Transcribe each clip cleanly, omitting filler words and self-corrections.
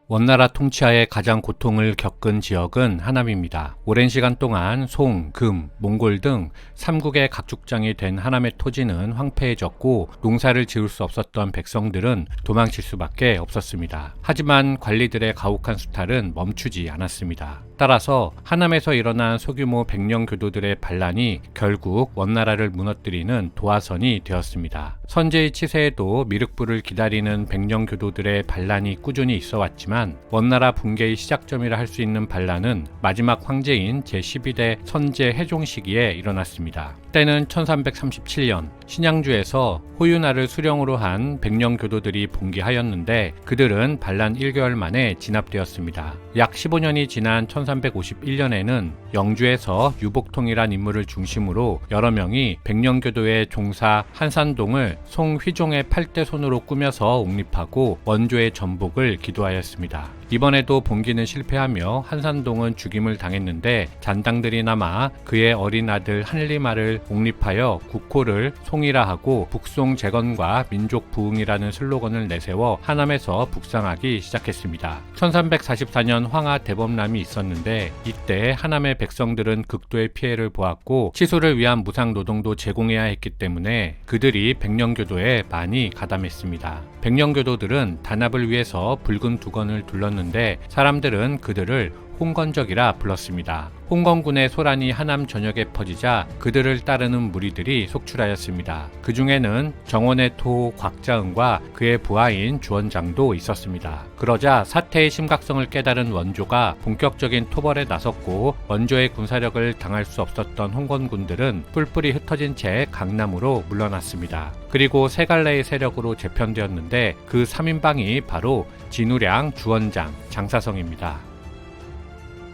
원나라 통치하에 가장 고통을 겪은 지역은 하남입니다. 오랜 시간 동안 송, 금, 몽골 등 삼국의 각축장이 된 하남의 토지는 황폐해졌고 농사를 지을 수 없었던 백성들은 도망칠 수밖에 없었습니다. 하지만 관리들의 가혹한 수탈은 멈추지 않았습니다. 따라서 하남에서 일어난 소규모 백령 교도들의 반란이 결국 원나라를 무너뜨리는 도화선이 되었습니다. 선제의 치세에도 미륵불을 기다리는 백령 교도들의 반란이 꾸준히 있어왔지만 원나라 붕괴의 시작점이라 할 수 있는 반란은 마지막 황제인 제12대 선제 해종 시기에 일어났습니다. 때는 1337년 신양주에서 호유나를 수령으로 한 백령 교도들이 봉기하였는데 그들은 반란 1개월 만에 진압되었습니다. 약 15년이 지난 1351년에는 영주에서 유복통이란 인물을 중심으로 여러 명이 백령교도의 종사 한산동을 송휘종의 8대 손으로 꾸며서 옹립하고 원조의 전복을 기도하였습니다. 이번에도 봉기는 실패하며 한산동은 죽임을 당했는데 잔당들이 남아 그의 어린 아들 한리마를 옹립하여 국호를 송이라 하고 북송 재건과 민족 부흥이라는 슬로건을 내세워 하남에서 북상하기 시작했습니다. 1344년 황하 대범람이 있었는데 이때 하남의 백성들은 극도의 피해를 보았고 치수를 위한 무상 노동도 제공해야 했기 때문에 그들이 백령교도에 많이 가담했습니다. 백령교도들은 단합을 위해서 붉은 두건을 둘렀는데 사람들은 그들을 홍건적이라 불렀습니다. 홍건군의 소란이 하남 전역에 퍼지자 그들을 따르는 무리들이 속출하였습니다. 그 중에는 정원의 토 곽자응과 그의 부하인 주원장도 있었습니다. 그러자 사태의 심각성을 깨달은 원조가 본격적인 토벌에 나섰고 원조의 군사력을 당할 수 없었던 홍건군들은 뿔뿔이 흩어진 채 강남으로 물러났습니다. 그리고 세 갈래의 세력으로 재편되었는데 그 3인방이 바로 진우량, 주원장, 장사성입니다.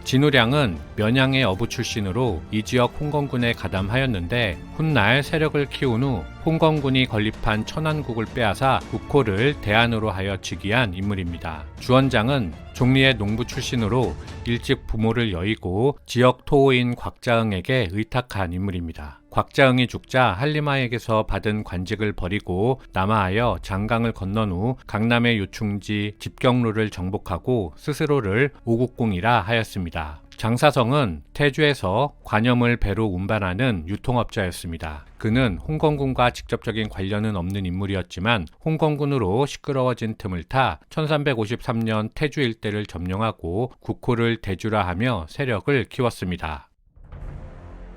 진우량은 면양의 어부 출신으로 이 지역 홍건군에 가담하였는데 훗날 세력을 키운 후 홍건군이 건립한 천안국을 빼앗아 국호를 대안으로 하여 즉위한 인물입니다. 주원장은 종리의 농부 출신으로 일찍 부모를 여의고 지역 토호인 곽자응에게 의탁한 인물입니다. 곽자응이 죽자 한리마에게서 받은 관직을 버리고 남하하여 장강을 건넌 후 강남의 요충지 집경로를 정복하고 스스로를 오국공이라 하였습니다. 장사성은 태주에서 관염을 배로 운반하는 유통업자였습니다. 그는 홍건군과 직접적인 관련은 없는 인물이었지만 홍건군으로 시끄러워진 틈을 타 1353년 태주 일대를 점령하고 국호를 대주라 하며 세력을 키웠습니다.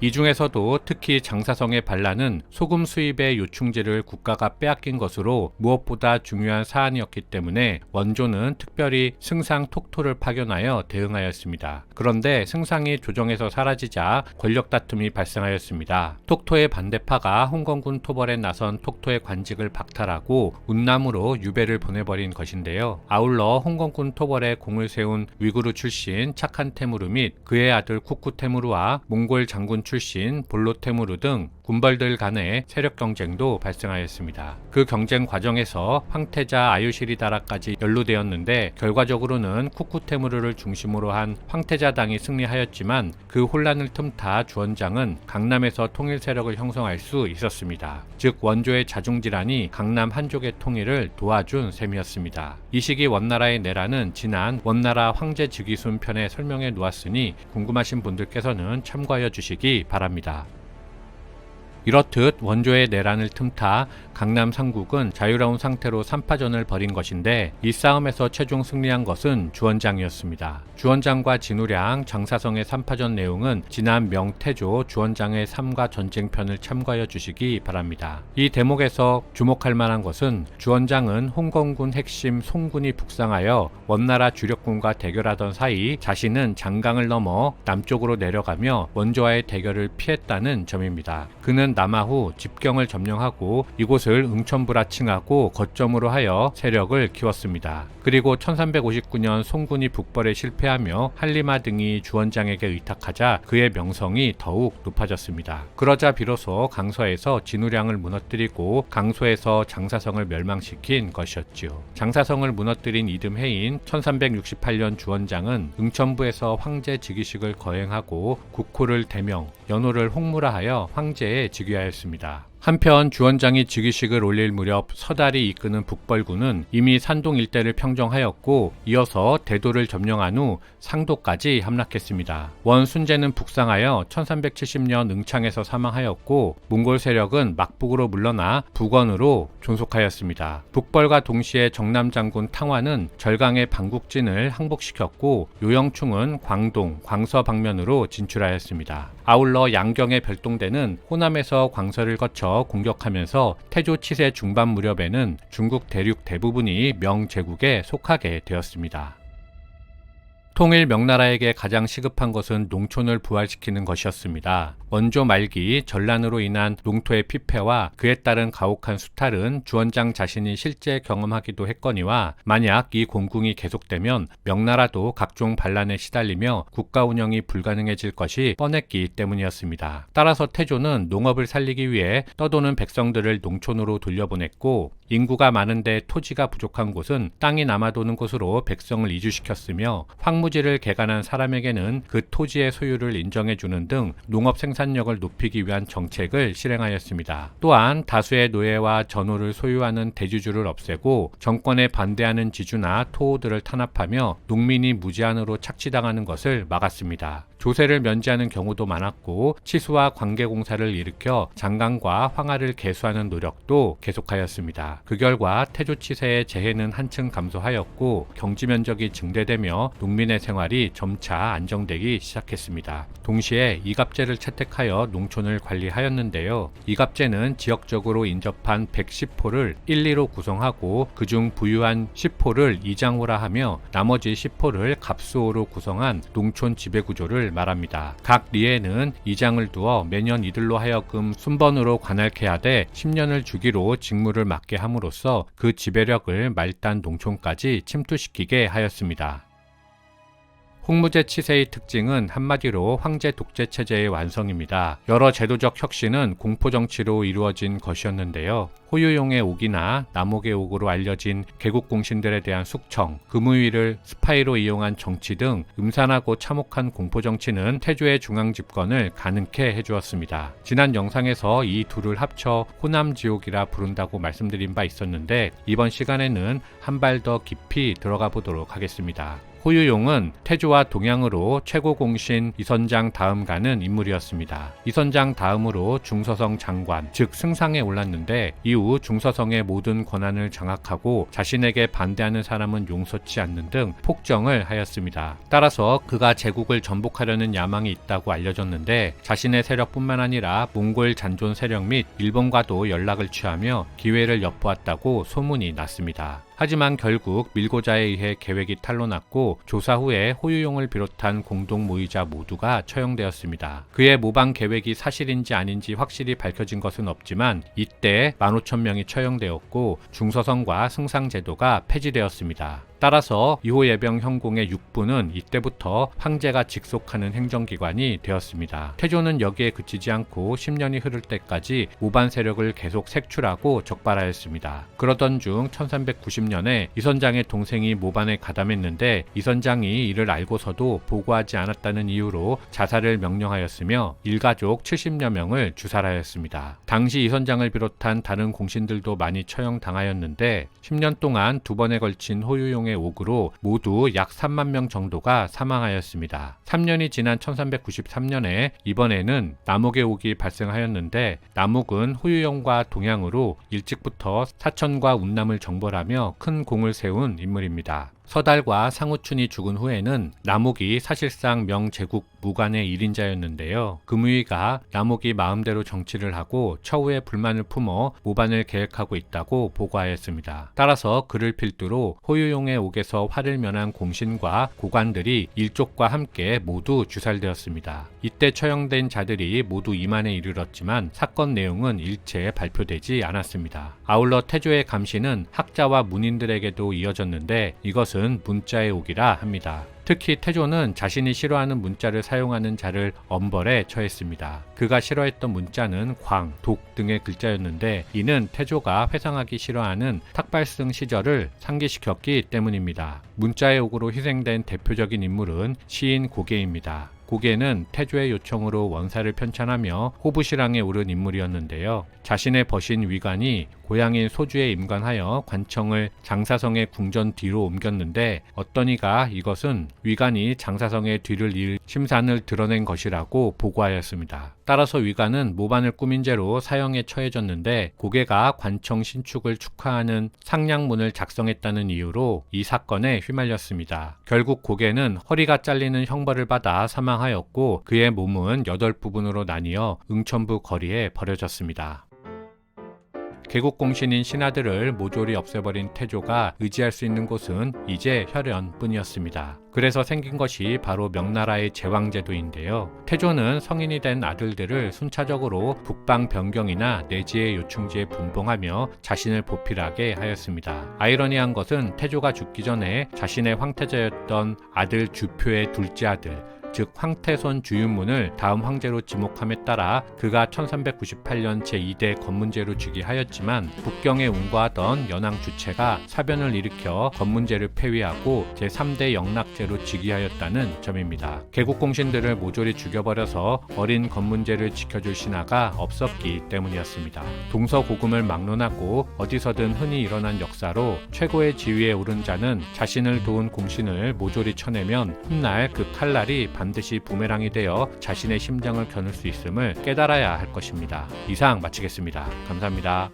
이 중에서도 특히 장사성의 반란은 소금 수입의 요충지를 국가가 빼앗긴 것으로 무엇보다 중요한 사안이었기 때문에 원조는 특별히 승상 톡토를 파견하여 대응하였습니다. 그런데 승상이 조정에서 사라지자 권력 다툼이 발생하였습니다. 톡토의 반대파가 홍건군 토벌에 나선 톡토의 관직을 박탈하고 운남으로 유배를 보내버린 것인데요. 아울러 홍건군 토벌에 공을 세운 위구르 출신 착한 테무르 및 그의 아들 쿠쿠 테무르와 몽골 장군 출신 볼로 테무르 등 군벌들 간의 세력 경쟁도 발생하였습니다. 그 경쟁 과정에서 황태자 아유시리다라까지 연루되었는데 결과적으로는 쿠쿠 테무르를 중심으로 한 황태자당이 승리하였지만 그 혼란을 틈타 주원장은 강남에서 통일 세력을 형성할 수 있었습니다. 즉 원조의 자중질환이 강남 한족의 통일을 도와준 셈이었습니다. 이 시기 원나라의 내란은 지난 원나라 황제 즉위순 편에 설명해 놓았으니 궁금하신 분들께서는 참고하여 주시기 바랍니다. 이렇듯 원조의 내란을 틈타 강남 상국은 자유로운 상태로 3파전을 벌인 것인데 이 싸움에서 최종 승리한 것은 주원장이었습니다. 주원장과 진우량, 장사성의 3파전 내용은 지난 명태조 주원장의 삶과 전쟁편을 참고하여 주시기 바랍니다. 이 대목에서 주목할 만한 것은 주원장은 홍건군 핵심 송군이 북상하여 원나라 주력군과 대결하던 사이 자신은 장강을 넘어 남쪽으로 내려가며 원조와의 대결을 피했다는 점입니다. 그는 남하 후 집경을 점령하고 이곳을 응천부라 칭하고 거점으로 하여 세력을 키웠습니다. 그리고 1359년 송군이 북벌에 실패하며 한리마 등이 주원장에게 의탁하자 그의 명성이 더욱 높아졌습니다. 그러자 비로소 강서에서 진우량을 무너뜨리고 강소에서 장사성을 멸망시킨 것이었지요. 장사성을 무너뜨린 이듬해인 1368년 주원장은 응천부에서 황제 즉위식을 거행하고 국호를 대명, 연호를 홍무라 하여 황제에 즉위하였습니다. 한편 주원장이 즉위식을 올릴 무렵 서달이 이끄는 북벌군은 이미 산동 일대를 평정하였고 이어서 대도를 점령한 후 상도까지 함락했습니다. 원 순제는 북상하여 1370년 응창에서 사망하였고 몽골 세력은 막북으로 물러나 북원으로 존속하였습니다. 북벌과 동시에 정남장군 탕화는 절강의 방국진을 항복시켰고 요영충은 광동, 광서 방면으로 진출하였습니다. 아울러 양경의 별동대는 호남에서 광서를 거쳐 공격하면서 태조 치세 중반 무렵에는 중국 대륙 대부분이 명제국에 속하게 되었습니다. 통일 명나라에게 가장 시급한 것은 농촌을 부활시키는 것이었습니다. 원조 말기 전란으로 인한 농토의 피폐와 그에 따른 가혹한 수탈은 주원장 자신이 실제 경험하기도 했거니와 만약 이 공궁이 계속되면 명나라도 각종 반란에 시달리며 국가 운영이 불가능해질 것이 뻔했기 때문이었습니다. 따라서 태조는 농업을 살리기 위해 떠도는 백성들을 농촌으로 돌려보냈고 인구가 많은데 토지가 부족한 곳은 땅이 남아도는 곳으로 백성을 이주시켰으며 황무지를 개간한 사람에게는 그 토지의 소유를 인정해주는 등 농업 생산력을 높이기 위한 정책을 실행하였습니다. 또한 다수의 노예와 전호를 소유하는 대주주를 없애고 정권에 반대하는 지주나 토호들을 탄압하며 농민이 무제한으로 착취당하는 것을 막았습니다. 조세를 면제하는 경우도 많았고 치수와 관계공사를 일으켜 장강과 황하를 개수하는 노력도 계속하였습니다. 그 결과 태조 치세의 재해는 한층 감소하였고 경지 면적이 증대되며 농민의 생활이 점차 안정되기 시작했습니다. 동시에 이갑제를 채택하여 농촌을 관리하였는데요. 이갑제는 지역적으로 인접한 110호를 1, 2로 구성하고 그중 부유한 10호를 이장호라 하며 나머지 10호를 갑수호로 구성한 농촌 지배구조를 말합니다. 각 리에는 이장을 두어 매년 이들로 하여금 순번으로 관할케 하되 10년을 주기로 직무를 맡게 함으로써 그 지배력을 말단 농촌까지 침투시키게 하였습니다. 홍무제 치세의 특징은 한마디로 황제 독재 체제의 완성입니다. 여러 제도적 혁신은 공포정치로 이루어진 것이었는데요. 호유용의 옥이나 남옥의 옥으로 알려진 개국공신들에 대한 숙청, 금우위를 스파이로 이용한 정치 등 음산하고 참혹한 공포정치는 태조의 중앙집권을 가능케 해주었습니다. 지난 영상에서 이 둘을 합쳐 호남지옥이라 부른다고 말씀드린 바 있었는데 이번 시간에는 한 발 더 깊이 들어가 보도록 하겠습니다. 호유용은 태조와 동양으로 최고 공신 이선장 다음 가는 인물이었습니다. 이선장 다음으로 중서성 장관, 즉 승상에 올랐는데 이후 중서성의 모든 권한을 장악하고 자신에게 반대하는 사람은 용서치 않는 등 폭정을 하였습니다. 따라서 그가 제국을 전복하려는 야망이 있다고 알려졌는데 자신의 세력뿐만 아니라 몽골 잔존 세력 및 일본과도 연락을 취하며 기회를 엿보았다고 소문이 났습니다. 하지만 결국 밀고자에 의해 계획이 탄로났고 조사 후에 호유용을 비롯한 공동 모의자 모두가 처형되었습니다. 그의 모방 계획이 사실인지 아닌지 확실히 밝혀진 것은 없지만 이때 15,000명이 처형되었고 중서성과 승상제도가 폐지되었습니다. 따라서 이호예병 형공의 육부는 이때부터 황제가 직속하는 행정기관이 되었습니다. 태조는 여기에 그치지 않고 10년이 흐를 때까지 모반 세력을 계속 색출하고 적발하였습니다. 그러던 중 1390년에 이선장의 동생이 모반에 가담했는데 이선장이 이를 알고서도 보고하지 않았다는 이유로 자살을 명령하였으며 일가족 70여 명을 주살하였습니다. 당시 이선장을 비롯한 다른 공신들도 많이 처형당하였는데 10년 동안 두 번에 걸친 호유용의 옥으로 모두 약 3만 명 정도가 사망하였습니다. 3년이 지난 1393년에 이번에는 남옥의 옥이 발생하였는데 남옥은 호유용과 동양으로 일찍부터 사천과 운남을 정벌하며 큰 공을 세운 인물입니다. 서달과 상우춘이 죽은 후에는 남옥이 사실상 명제국 무관의 1인자였는데요. 금우위가 남옥이 마음대로 정치를 하고 처우에 불만을 품어 모반을 계획하고 있다고 보고하였습니다. 따라서 그를 필두로 호유용의 옥에서 화를 면한 공신과 고관들이 일족과 함께 모두 주살되었습니다. 이때 처형된 자들이 모두 2만에 이르렀지만 사건 내용은 일체 발표되지 않았습니다. 아울러 태조의 감시는 학자와 문인들에게도 이어졌는데 이것은 문자의 옥이라 합니다. 특히 태조는 자신이 싫어하는 문자를 사용하는 자를 엄벌에 처했습니다. 그가 싫어했던 문자는 광, 독 등의 글자였는데 이는 태조가 회상하기 싫어하는 탁발승 시절을 상기시켰기 때문입니다. 문자의 옥으로 희생된 대표적인 인물은 시인 고개입니다. 고개는 태조의 요청으로 원사를 편찬하며 호부시랑에 오른 인물이었는데요. 자신의 버신 위관이 고향인 소주에 임관하여 관청을 장사성의 궁전 뒤로 옮겼는데 어떤 이가 이것은 위관이 장사성의 뒤를 이을 심산을 드러낸 것이라고 보고하였습니다. 따라서 위관은 모반을 꾸민 죄로 사형에 처해졌는데 고개가 관청 신축을 축하하는 상량문을 작성했다는 이유로 이 사건에 휘말렸습니다. 결국 고개는 허리가 잘리는 형벌을 받아 사망하였고 그의 몸은 8부분으로 나뉘어 응천부 거리에 버려졌습니다. 개국공신인 신하들을 모조리 없애버린 태조가 의지할 수 있는 곳은 이제 혈연뿐이었습니다. 그래서 생긴 것이 바로 명나라의 제왕제도인데요. 태조는 성인이 된 아들들을 순차적으로 북방 변경이나 내지의 요충지에 분봉하며 자신을 보필하게 하였습니다. 아이러니한 것은 태조가 죽기 전에 자신의 황태자였던 아들 주표의 둘째 아들 즉 황태손 주윤문을 다음 황제로 지목함에 따라 그가 1398년 제2대 건문제로 즉위하였지만 북경에 운거하던 연왕 주체가 사변을 일으켜 건문제를 폐위하고 제3대 영락제로 즉위하였다는 점입니다. 개국공신들을 모조리 죽여버려서 어린 건문제를 지켜줄 신하가 없었기 때문이었습니다. 동서고금을 막론하고 어디서든 흔히 일어난 역사로 최고의 지위에 오른 자는 자신을 도운 공신을 모조리 쳐내면 훗날 그 칼날이 반드시 부메랑이 되어 자신의 심장을 겨눌 수 있음을 깨달아야 할 것입니다. 이상 마치겠습니다. 감사합니다.